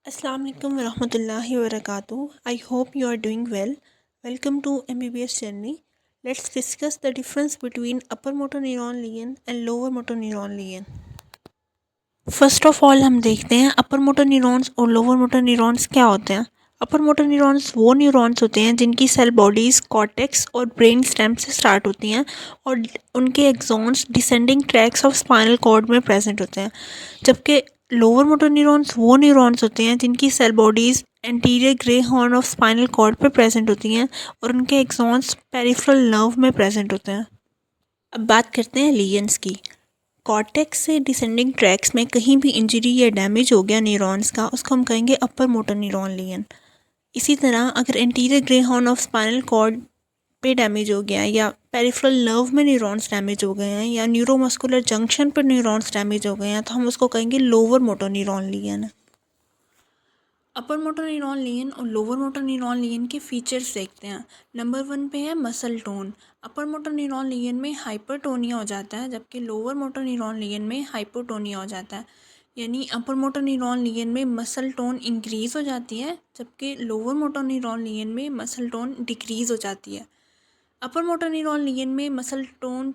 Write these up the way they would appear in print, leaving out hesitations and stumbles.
Assalamu alaikum warahmatullahi wabarakatuh. I hope you are doing well. Welcome to MBBS journey. Let's discuss the difference between upper motor neuron lesion and lower motor neuron lesion. First of all हम देखते हैं upper motor neurons और lower motor neurons क्या होते हैं। Upper motor neurons वो neurons होते हैं जिनकी सेल बॉडीज़ कॉर्टेक्स और ब्रेन स्टेम से स्टार्ट होती हैं और उनके axons descending tracts of spinal cord में प्रेजेंट होते हैं, जबकि लोअर मोटर न्यूरॉन्स वो न्यूरॉन्स होते हैं जिनकी cell bodies anterior grey horn of spinal cord पे प्रेजेंट होती हैं और उनके एक्सॉन्स पेरिफेरल नर्व में प्रेजेंट होते हैं। अब बात करते हैं लीजन्स की। कॉर्टेक्स से डिसेंडिंग ट्रैक्स में कहीं भी इंजरी या डैमेज हो गया न्यूरॉन्स का, उसको हम कहेंगे अपर मोटर न्यूरॉन लीजन। इसी तरह अगर anterior grey horn of spinal cord पे डैमेज हो गया या पेरिफेरल नर्व में न्यूरॉन्स डैमेज हो गए हैं या न्यूरोमस्कुलर जंक्शन पर न्यूरॉन्स डैमेज हो गए हैं तो हम उसको कहेंगे lower motor neuron lesion. Upper motor neuron lesion और लोअर मोटर न्यूरॉन लीजन के फीचर्स देखते हैं। नंबर 1 पे है muscle tone. Upper motor neuron lesion में हाइपरटोनिया हो जाता है, जबकि लोअर मोटर न्यूरॉन लीजन में हाइपोटोनिया हो जाता है। यानी अपर मोटर न्यूरॉन लीजन में मसल टोन इंक्रीज़ हो जाती है, जबकि लोअर मोटर न्यूरॉन लीजन में मसल टोन डिक्रीज़ हो जाती है। अपर मोटर न्यूरॉन लीजन में मसल टोन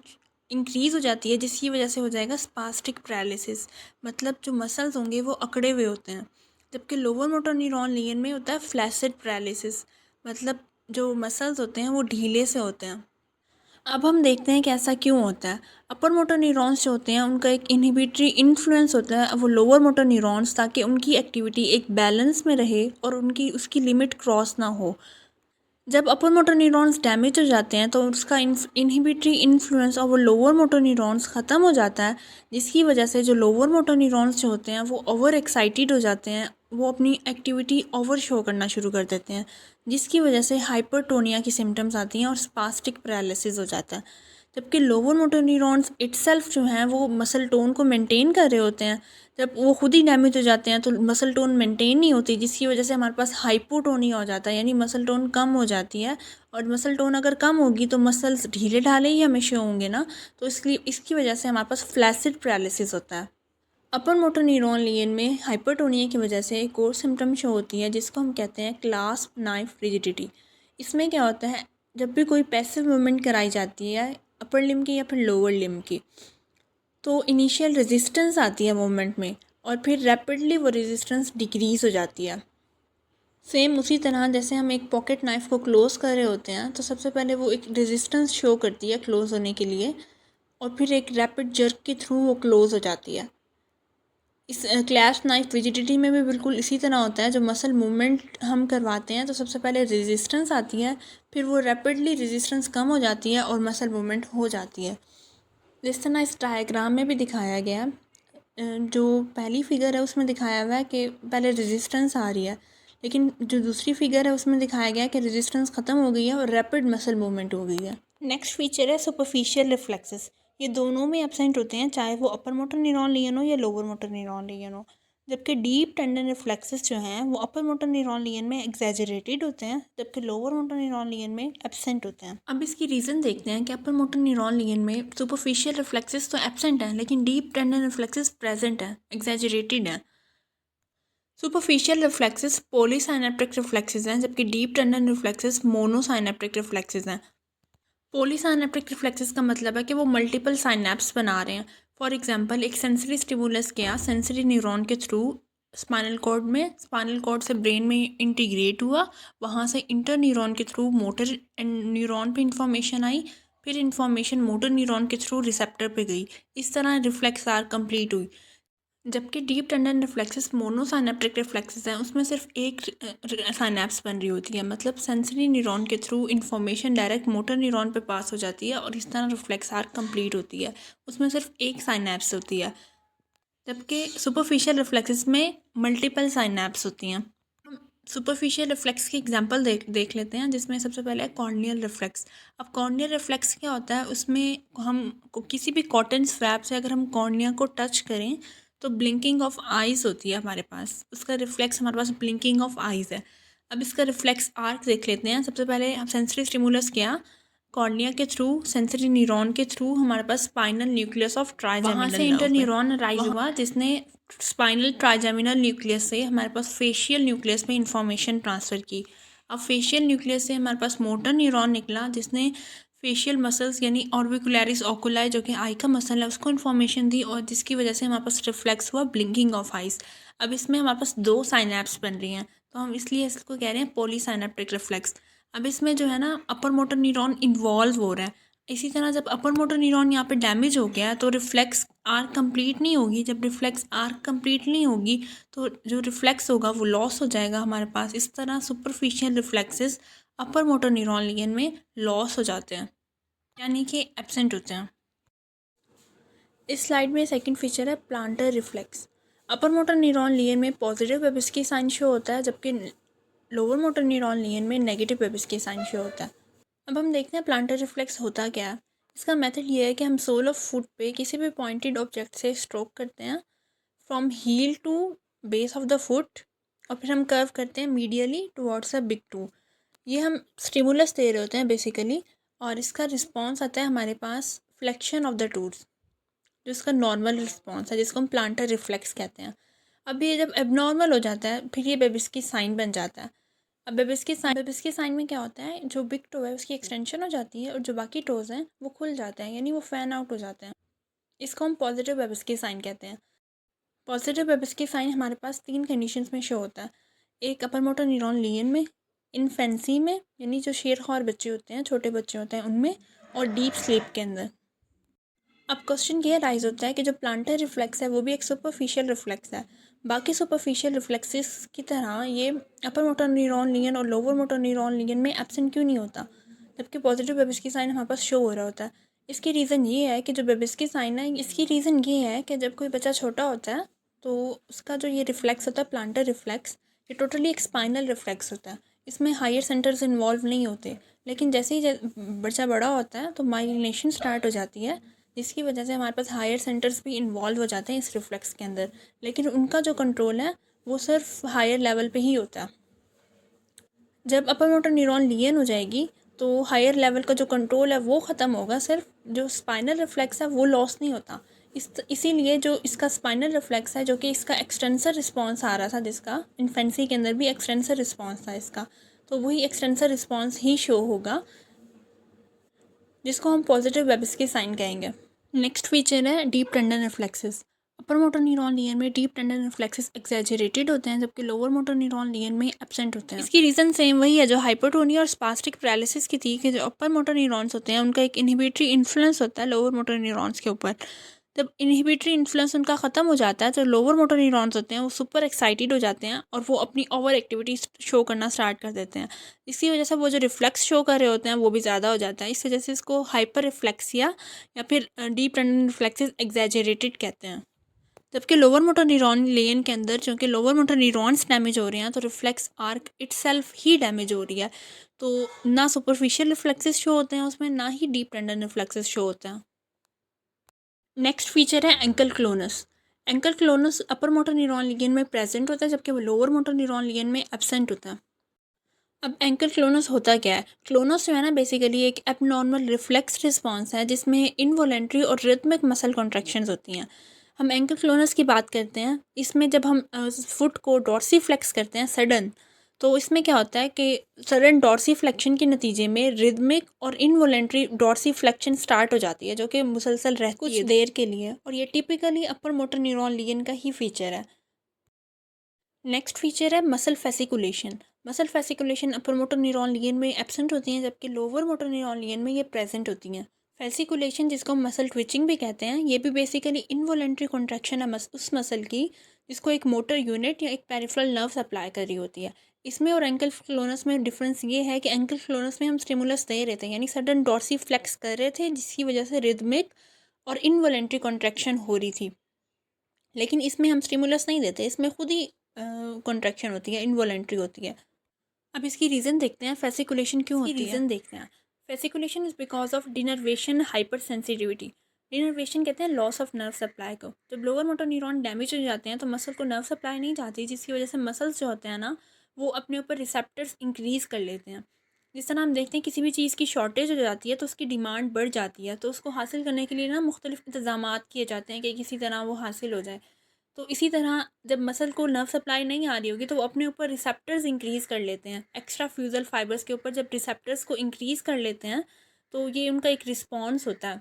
इंक्रीज़ हो जाती है, जिसकी वजह से हो जाएगा स्पास्टिक पैरालिसिस, मतलब जो मसल्स होंगे वो अकड़े हुए होते हैं। जबकि लोअर मोटर न्यूरॉन लीजन में होता है फ्लैसिड पैरालिसिस, मतलब जो मसल्स होते हैं वो ढीले से होते हैं। अब हम देखते हैं कि ऐसा क्यों होता है। अपर मोटर न्यूरॉन्स जो होते हैं उनका एक इनहिबिटरी इन्फ्लुएंस होता है वो लोअर मोटर न्यूरॉन्स, ताकि उनकी एक्टिविटी एक बैलेंस में रहे और उनकी उसकी लिमिट क्रॉस ना हो। जब अपर मोटर न्यूरॉन्स डैमेज हो जाते हैं तो उसका इनहिबिटरी इन्फ्लुएंस और वो लोअर मोटर न्यूरॉन्स ख़त्म हो जाता है, जिसकी वजह से जो लोअर मोटर न्यूरॉन्स जो होते हैं वो ओवर एक्साइटेड हो जाते हैं, वो अपनी एक्टिविटी ओवर शो करना शुरू कर देते हैं, जिसकी वजह से हाइपरटोनिया की सिम्टम्स आती हैं और स्पास्टिक पैरालिसिस हो जाता है। जबकि लोअर मोटर न्यूरॉन्स इटसेल्फ जो हैं वो मसल टोन को मेंटेन कर रहे होते हैं। जब वो खुद ही डैमेज हो जाते हैं तो मसल टोन मेंटेन नहीं होती, जिसकी वजह से हमारे पास हाइपोटोनिया हो जाता है, यानी मसल टोन कम हो जाती है। और मसल टोन अगर कम होगी तो मसल्स ढीले ढाले ही हमेशा होंगे ना, तो इसलिए इसकी वजह से हमारे पास फ्लैसिड पैरालिसिस होता है। अपर मोटर न्यूरॉन लीजन में हाइपरटोनिया की वजह से एक और सिम्टम शो होती है जिसको हम कहते हैं क्लास्प नाइफ रिजिडिटी। इसमें क्या होता है, जब भी कोई पैसिव मूवमेंट कराई जाती है अपर लिम्ब की या फिर लोअर लिम्ब की, तो इनिशियल रेजिस्टेंस आती है मूवमेंट में और फिर रैपिडली वो रेजिस्टेंस डिक्रीज़ हो जाती है। सेम उसी तरह जैसे हम एक पॉकेट नाइफ़ को क्लोज़ कर रहे होते हैं तो सबसे पहले वो एक रेजिस्टेंस शो करती है क्लोज़ होने के लिए और फिर एक रैपिड जर्क के थ्रू वो क्लोज़ हो जाती है। इस क्लैस्प नाइफ रिजिडिटी में भी बिल्कुल इसी तरह होता है। जब मसल मूवमेंट हम करवाते हैं तो सबसे पहले रेजिस्टेंस आती है, फिर वो रैपिडली रेजिस्टेंस कम हो जाती है और मसल मूवमेंट हो जाती है। जिस तरह इस डायग्राम में भी दिखाया गया है, जो पहली फिगर है उसमें दिखाया हुआ है कि पहले रेजिस्टेंस आ रही है, लेकिन जो दूसरी फिगर है उसमें दिखाया गया है कि रेजिस्टेंस ख़त्म हो गई है और रैपिड मसल मूवमेंट हो गई है। नेक्स्ट फीचर है सुपरफिशियल रिफ्लेक्सेस। ये दोनों में एब्सेंट होते हैं, चाहे वो अपर मोटर न्यूरॉन लीजन हो या लोअर मोटर न्यूरॉन लीजन हो। जबकि डीप टेंडन रिफ्लेक्सेस जो हैं वो अपर मोटर न्यूरॉन लीजन में एग्जैजरेटेड होते हैं, जबकि लोअर मोटर न्यूरॉन लीजन में एब्सेंट होते हैं। अब इसकी रीज़न देखते हैं कि अपर मोटर न्यूरॉन लीजन में सुपरफिशियल रिफ्लेक्सेस तो एब्सेंट हैं, लेकिन डीप टेंडन रिफ्लेक्सेस प्रेजेंट हैं, एग्जैजरेटेड हैं। सुपरफिशियल रिफ्लेक्सेस पॉलीसाइनेप्टिक रिफ्लेक्सेस हैं, जबकि डीप टेंडन रिफ्लेक्सेस मोनोसाइनेप्टिक रिफ्लेक्सेस हैं। पॉलीसाइनेप्टिक रिफ्लेक्सेस का मतलब है कि वो मल्टीपल साइनेप्स बना रहे हैं। फॉर एग्जांपल एक सेंसरी स्टिमुलस गया सेंसरी न्यूरॉन के थ्रू स्पाइनल कॉर्ड में, स्पाइनल कॉर्ड से ब्रेन में इंटीग्रेट हुआ, वहाँ से इंटर न्यूरॉन के थ्रू मोटर न्यूरॉन पे इंफॉर्मेशन आई, फिर इंफॉर्मेशन मोटर न्यूरॉन के थ्रू रिसेप्टर पे गई। इस तरह रिफ्लेक्स आर कंप्लीट हुई। जबकि डीप टेंडन रिफ्लेक्सेस मोनोसाइनेप्टिक रिफ्लेक्सेस हैं, उसमें सिर्फ एक साइनेप्स बन रही होती है, मतलब सेंसरी न्यूरॉन के through information direct motor neuron पे पास हो जाती है और इस तरह रिफ्लेक्स आर्क कंप्लीट होती है। उसमें सिर्फ एक साइनेप्स होती है, जबकि सुपरफिशियल रिफ्लेक्सेस में मल्टीपल साइनेप्स होती हैं। हम सुपरफिशियल रिफ्लेक्स की एग्जांपल देख लेते हैं, जिसमें सबसे पहले है कॉर्नियल रिफ्लेक्स। अब कॉर्नियल रिफ्लेक्स क्या होता है, उसमें हम किसी भी कॉटन स्वैप से अगर हम कॉर्निया को टच करें तो ब्लिंकिंग ऑफ आइज़ होती है हमारे पास, उसका रिफ्लेक्स हमारे पास ब्लिंकिंग ऑफ आइज़ है। अब इसका रिफ्लेक्स आर्क देख लेते हैं। सबसे पहले हम सेंसरी स्टिमुलस किया कॉर्निया के थ्रू, सेंसरी न्यूरॉन के थ्रू हमारे पास स्पाइनल न्यूक्लियस ऑफ ट्राइजेमिनल, वहाँ से इंटर न्यूरॉन राइज हुआ जिसने स्पाइनल ट्राइजेमिनल न्यूक्लियस से हमारे पास फेशियल न्यूक्लियस में इंफॉर्मेशन ट्रांसफ़र की। अब फेशियल न्यूक्लियस से हमारे पास मोटर न्यूरॉन निकला जिसने फेशियल मसल्स यानी ऑर्बिकुलरिस ओकुलाई जो कि आई का मसल है उसको इन्फॉर्मेशन दी, और जिसकी वजह से हमारे पास रिफ्लेक्स हुआ ब्लिंकिंग ऑफ आइस। अब इसमें हमारे पास दो साइनैप्स बन रही हैं, तो हम इसलिए इसको कह रहे हैं पॉलीसाइनेप्टिक रिफ्लेक्स। अब इसमें जो है ना अपर मोटर न्यूरॉन इन्वॉल्व हो रहा है। इसी तरह जब अपर मोटर न्यूरॉन यहाँ पे डैमेज हो गया तो रिफ्लेक्स आर्क कंप्लीट नहीं होगी। जब रिफ्लेक्स आर्क कंप्लीट नहीं होगी तो जो रिफ्लेक्स होगा वो लॉस हो जाएगा हमारे पास। इस तरह सुपरफिशियल रिफ्लेक्सेस अपर मोटर न्यूरॉन लिगेंड में लॉस हो जाते हैं, यानी कि एब्सेंट होते हैं। इस स्लाइड में सेकंड फीचर है प्लांटर रिफ्लेक्स। अपर मोटर न्यूरॉन लिगेंड में पॉजिटिव बेबिस्की साइन शो होता है, जबकि लोअर मोटर न्यूरॉन लिगेंड में नेगेटिव बेबिस्की साइन शो होता है। अब हम देखते हैं प्लांटर रिफ्लेक्स होता क्या है। इसका मेथड ये है कि हम सोल ऑफ फुट पे किसी भी पॉइंटेड ऑब्जेक्ट से स्ट्रोक करते हैं from heel to base of the foot, और फिर हम कर्व करते हैं medially towards a big toe. ये हम स्टिमुलस दे रहे होते हैं बेसिकली, और इसका रिस्पॉन्स आता है हमारे पास फ्लेक्शन ऑफ द टूल्स, जो इसका नॉर्मल रिस्पॉन्स है जिसको हम प्लांटर रिफ्लेक्स कहते हैं। अब ये जब एबनॉर्मल हो जाता है फिर ये बेबिस्की साइन बन जाता है। अब बेबिस्की साइन में क्या होता है, जो बिग टो है उसकी एक्सटेंशन हो जाती है और जो बाकी टोज हैं वो खुल जाते हैं, यानी वो फैन आउट हो जाते हैं। इसको हम पॉजिटिव बेबिस्की साइन कहते हैं। पॉजिटिव बेबिस्की साइन हमारे पास तीन कंडीशंस में शो होता है। एक अपर मोटर न्यूरॉन लिगेंड में, इन्फेंसी में यानी जो शेरख्वार बच्चे होते हैं, छोटे बच्चे होते हैं उनमें, और डीप स्लीप के अंदर। अब क्वेश्चन ये राइज होता है कि जो प्लांटर रिफ्लेक्स है वो भी एक सुपरफिशियल रिफ्लेक्स है। बाकी सुपरफिशियल रिफ्लेक्सेस की तरह ये अपर मोटर न्यूरॉन लिगेंड और लोअर मोटर न्यूरॉन लिगेंड में एब्सेंट क्यों नहीं होता, जबकि पॉजिटिव बेबिस्की साइन हमारे पास शो हो रहा होता है। इसकी रीज़न ये है कि जो बेबिस्की साइन है, इसकी रीज़न ये है कि जब कोई बच्चा छोटा होता है तो उसका जो ये रिफ्लेक्स होता है प्लांटर रिफ्लेक्स, ये टोटली एक स्पाइनल रिफ्लेक्स होता है। इसमें हायर सेंटर्स इन्वॉल्व नहीं होते। लेकिन जैसे ही बच्चा बड़ा होता है तो माइलिनेशन स्टार्ट हो जाती है, जिसकी वजह से हमारे पास हायर सेंटर्स भी इन्वॉल्व हो जाते हैं इस रिफ्लेक्स के अंदर। लेकिन उनका जो कंट्रोल है वो सिर्फ हायर लेवल पे ही होता है। जब अपर मोटर न्यूरॉन लिगेंड हो जाएगी तो हायर लेवल का जो कंट्रोल है वो ख़त्म होगा, सिर्फ जो स्पाइनल रिफ्लेक्स है वो लॉस नहीं होता। इसीलिए जो इसका स्पाइनल रिफ्लेक्स है, जो कि इसका एक्सटेंसर रिस्पॉन्स आ रहा था, जिसका इन्फेंसी के अंदर भी एक्सटेंसर रिस्पॉन्स था इसका, तो वही एक्सटेंसर रिस्पॉन्स ही शो होगा, जिसको हम पॉजिटिव बेबिस्की साइन कहेंगे। नेक्स्ट फीचर है डीप टेंडन रिफ्लेक्सेस। अपर मोटर न्यूरॉन लिगेंड में डीप टेंडन रिफ्लेक्सेस एक्सैजरेटेड होते हैं, जबकि लोअर मोटर न्यूरॉन लिगेंड में एब्सेंट होते हैं। इसकी रीज़न सेम वही है जो हाइपोटोनिया और स्पास्टिक पैरालिसिस की थी, कि जो अपर मोटर न्यूरॉन्स होते हैं उनका एक इनहिबिटरी इन्फ्लुएंस होता है लोअर मोटर न्यूरॉन्स के ऊपर। जब इनहिबिटरी इन्फ्लुएंस उनका ख़त्म हो जाता है तो लोअर मोटर न्यूरॉन्स होते हैं वो सुपर एक्साइटेड हो जाते हैं और वो अपनी ओवर एक्टिविटी शो करना स्टार्ट कर देते हैं। इसकी वजह से वो जो रिफ्लेक्स शो कर रहे होते हैं वो भी ज़्यादा हो जाता है। इस वजह से इसको हाइपर रिफ्लेक्सिया या फिर डीप टेंडन रिफ्लेक्सेस एक्सैजरेटेड कहते हैं। जबकि लोअर मोटर न्यूरॉन लेन के अंदर चूँकि लोअर मोटर न्यूरॉन्स डैमेज हो रहे हैं तो रिफ्लेक्स आर्क इटसेल्फ ही डैमेज हो रही है, तो ना सुपरफिशियल रिफ्लेक्सेस शो होते हैं उसमें, ना ही डीप टेंडन रिफ्लेक्सेस शो होते हैं। नेक्स्ट फीचर है एंकल क्लोनस। एंकल क्लोनस अपर मोटर न्यूरॉन लिगेंड में प्रेजेंट होता है, जबकि वो लोअर मोटर न्यूरॉन लिगेंड में एब्सेंट होता है। अब एंकल क्लोनस होता क्या है? क्लोनस जो है ना बेसिकली एक एबनॉर्मल रिफ्लेक्स रिस्पॉन्स है जिसमें इनवॉलेंट्री और रिदमिक मसल कॉन्ट्रैक्शंस होती हैं। हम एंकल क्लोनस की बात करते हैं, इसमें जब हम फुट को डॉर्सी फ्लेक्स करते हैं सडन, तो इसमें क्या होता है कि सडन डॉर्सी फ्लेक्शन के नतीजे में रिदमिक और इनवॉलेंट्री डॉर्सी फ्लेक्शन स्टार्ट हो जाती है, जो कि मुसलसल रहती है कुछ देर के लिए, और ये टिपिकली अपर मोटर न्यूरॉन लिगेंड का ही फीचर है। नेक्स्ट फीचर है मसल फेसिकुलेशन। मसल फेसिकुलेशन अपर मोटर न्यूरॉन लिगेंड में एब्सेंट होती हैं, जबकि लोअर मोटर न्यूरॉन लिगेंड में ये प्रेजेंट होती हैं। फेसिकुलेशन जिसको मसल ट्विचिंग भी कहते हैं, ये भी बेसिकली इनवॉलेंट्री कॉन्ट्रैक्शन है उस मसल की जिसको एक मोटर यूनिट या एक पेरिफेरल नर्व सप्लाई कर रही होती है। इसमें और एंकल क्लोनस में डिफरेंस ये है कि एंकल क्लोनस में हम स्टिमुलस दे रहे थे, यानी सडन डॉर्सी फ्लेक्स कर रहे थे जिसकी वजह से रिदमिक और इनवॉलेंट्री कॉन्ट्रैक्शन हो रही थी। लेकिन इसमें हम स्टिमुलस नहीं देते, इसमें खुद ही कॉन्ट्रैक्शन होती है, इनवॉलेंट्री होती है। अब इसकी रीज़न देखते हैं, फेसिकुलेशन क्यों होती है। रीज़न देखते हैं। Fasciculation is because of denervation हाइपर सेंसिटिविटी। डिनर्वेशन कहते हैं लॉस ऑफ नर्व सप्लाई को। जब लोअर मोटर न्यूरॉन डैमेज हो जाते हैं तो मसल को नर्व सप्लाई नहीं जाती, जिसकी वजह से मसल्स जो होते हैं ना वो अपने ऊपर रिसेप्टर्स इंक्रीज़ कर लेते हैं। जिस तरह हम देखते हैं किसी भी चीज़ की शॉर्टेज हो जाती है तो उसकी डिमांड बढ़ जाती है, तो उसको हासिल करने के लिए ना मुख्तलिफ इंतजामात किए जाते हैं कि किसी तरह वो हासिल हो जाए। तो इसी तरह जब मसल को नर्व सप्लाई नहीं आ रही होगी तो वो अपने ऊपर रिसेप्टर्स इंक्रीज़ कर लेते हैं। एक्स्ट्रा फ्यूजल फाइबर्स के ऊपर जब रिसेप्टर्स को इंक्रीज़ कर लेते हैं तो ये उनका एक रिस्पॉन्स होता है।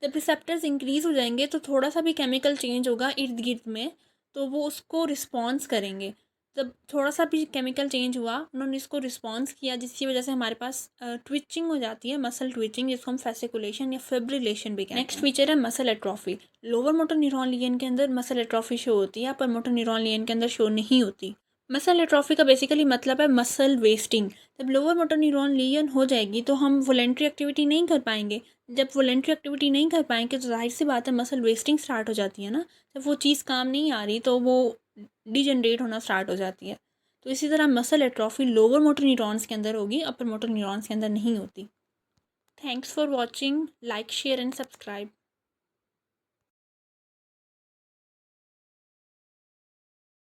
जब रिसेप्टर्स इंक्रीज़ हो जाएंगे तो थोड़ा सा भी केमिकल चेंज होगा इर्द गिर्द में तो वो उसको रिस्पॉन्स करेंगे। जब थोड़ा सा भी केमिकल चेंज हुआ उन्होंने इसको रिस्पॉन्स किया जिसकी वजह से हमारे पास ट्विचिंग हो जाती है, मसल ट्विचिंग, जिसको हम फेसिकुलेशन या फिब्रिलेशन भी कहते हैं। नेक्स्ट फीचर है muscle atrophy. Lower motor neuron ligand के अंदर मसल एट्रॉफी शो होती है, अपर मोटर न्यूरॉन लिगन के अंदर शो नहीं होती। मसल एट्रॉफी का बेसिकली मतलब है मसल वेस्टिंग। जब लोअर मोटर न्यूरॉन लीजन हो जाएगी तो हम वॉलेंट्री एक्टिविटी नहीं कर पाएंगे। जब वॉलेंट्री एक्टिविटी नहीं कर पाएंगे तो जाहिर सी बात है मसल वेस्टिंग स्टार्ट हो जाती है ना। जब वो चीज़ काम नहीं आ रही तो वो डिजनरेट होना स्टार्ट हो जाती है। तो इसी तरह muscle atrophy lower motor neurons के अंदर होगी, अपर मोटर न्यूरॉन्स के अंदर नहीं होती। Thanks for watching, like share and subscribe.